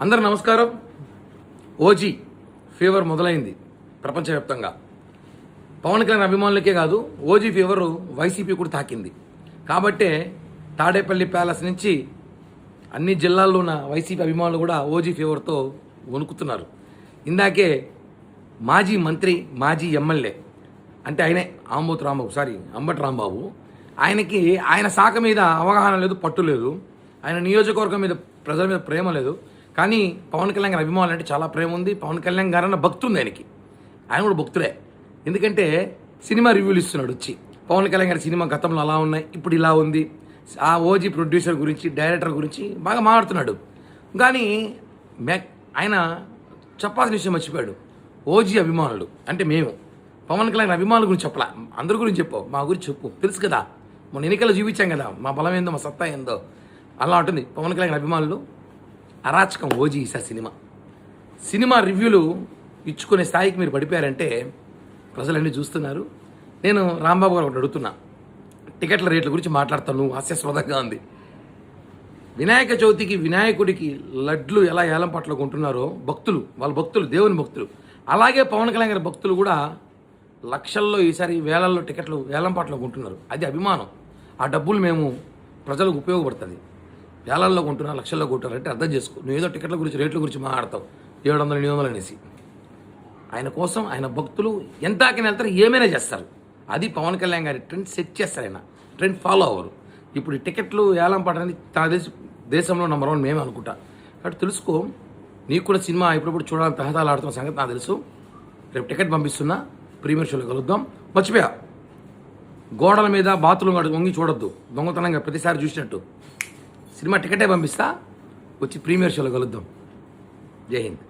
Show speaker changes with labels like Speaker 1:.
Speaker 1: అందరూ నమస్కారం. OG fever మొదలైంది ప్రపంచవ్యాప్తంగా. పవన్ కళ్యాణ్ అభిమానులకే కాదు, ఓజీ ఫీవర్ వైసీపీ కూడా తాకింది. కాబట్టే తాడేపల్లి ప్యాలెస్ నుంచి అన్ని జిల్లాల్లో ఉన్న వైసీపీ అభిమానులు కూడా ఓజీ ఫీవర్తో వణుకుతున్నారు. ఇందాకే మాజీ మంత్రి, మాజీ ఎమ్మెల్యే అంటే ఆయనే అంబటి రాంబాబు, ఆయనకి ఆయన శాఖ మీద అవగాహన లేదు, పట్టు లేదు. ఆయన నియోజకవర్గం మీద, ప్రజల మీద ప్రేమ లేదు. కానీ పవన్ కళ్యాణ్ గారి అభిమానులు అంటే చాలా ప్రేమ ఉంది. పవన్ కళ్యాణ్ గారు అన్న భక్తి ఉంది ఆయనకి. ఆయన కూడా భక్తుడే. ఎందుకంటే సినిమా రివ్యూలు ఇస్తున్నాడు వచ్చి. పవన్ కళ్యాణ్ గారి సినిమా గతంలో అలా ఉన్నాయి, ఇప్పుడు ఇలా ఉంది. ఆ ఓజీ ప్రొడ్యూసర్ గురించి, డైరెక్టర్ గురించి బాగా మాట్లాడుతున్నాడు. కానీ ఆయన చెప్పాల్సిన విషయం మర్చిపోయాడు. ఓజీ అభిమానులు అంటే మేము పవన్ కళ్యాణ్ అభిమానుల గురించి చెప్పలా, అందరి గురించి చెప్పు, మా గురించి చెప్పు. తెలుసు కదా, మొన్న ఎన్నికల్లో చూపించాం కదా మా బలం ఏందో, మా సత్తా ఏందో. అలా ఉంటుంది పవన్ కళ్యాణ్ అభిమానులు. అరాచకం ఓజీ ఈసారి సినిమా రివ్యూలు ఇచ్చుకునే స్థాయికి మీరు పడిపోయారంటే ప్రజలన్నీ చూస్తున్నారు. నేను రాంబాబు గారు ఒకటి అడుగుతున్నా, టికెట్ల రేట్ల గురించి మాట్లాడతాను. హాస్యాస్పదంగా ఉంది. వినాయక చవితికి వినాయకుడికి లడ్లు ఎలా ఏలం పట్ల కొంటున్నారో భక్తులు, వాళ్ళ భక్తులు, దేవుని భక్తులు, అలాగే పవన్ కళ్యాణ్ గారి భక్తులు కూడా లక్షల్లో, ఈసారి వేలల్లో టికెట్లు ఏలం పట్ల కొంటున్నారు. అది అభిమానం. ఆ డబ్బులు మేము ప్రజలకు ఉపయోగపడుతుంది. వేలల్లో కొంటున్నారు, లక్షల్లో కొంటున్నారు అంటే అర్థం చేసుకో. నువ్వు ఏదో టికెట్ల గురించి, రేట్ల గురించి మాట్లాడతావు, 700, 800 అనేసి. ఆయన కోసం ఆయన భక్తులు ఎంతకైనా వెళ్తారు, ఏమైనా చేస్తారు. అది పవన్ కళ్యాణ్ గారి ట్రెండ్ సెట్ చేస్తారు. ఆయన ట్రెండ్ ఫాలో అవ్వరు. ఇప్పుడు ఈ టికెట్లు ఏలం పడడానికి దేశంలో నెంబర్ 1 మేమే అనుకుంటా. కాబట్టి తెలుసుకో, నీకు కూడా సినిమా ఎప్పుడప్పుడు చూడాలని తహతాలు ఆడుతున్న సంగతి నాకు తెలుసు. రేపు టికెట్ పంపిస్తున్నా, ప్రీమియర్ షోలో కలుద్దాం. మర్చిపోయా, గోడల మీద బాత్రూమ్ వంగి చూడొద్దు, దొంగతనంగా ప్రతిసారి చూసినట్టు. సినిమా టికెటే పంపిస్తా, వచ్చి ప్రీమియర్ షోలో కలుద్దాం. జై హింద్.